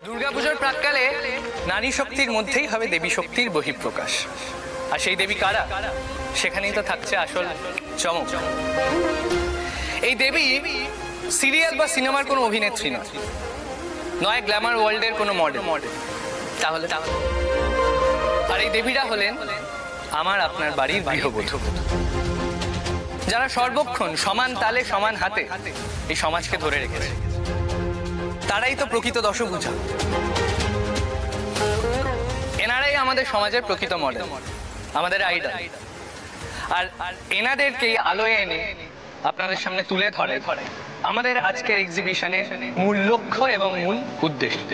দুর্গাপুজোর প্রাক্কালে নারী শক্তির মধ্যেই হবে দেবী শক্তির বহিঃপ্রকাশ। আর সেই দেবী কারা, সেখানেই তো থাকছে আসল চমক। এই দেবী সিরিয়াল বা সিনেমার কোনো অভিনেত্রী নয় গ্ল্যামার ওয়ার্ল্ডের কোনো মডেল। তাহলে আর এই দেবীরা হলেন আমার আপনার বাড়ির গৃহবধূ, যারা সর্বক্ষণ সমান তালে সমান হাতে এই সমাজকে ধরে রেখেছে। তারাই তো প্রকৃত দশভূজা। এনারাই আমাদের সমাজের প্রকৃত মডেল, আমাদের আইডল। আর এনাদেরকে আলোয় এনে আপনাদের সামনে তুলে ধরে আমাদের আজকের এক্সিবিশনের মূল লক্ষ্য এবং মূল উদ্দেশ্য।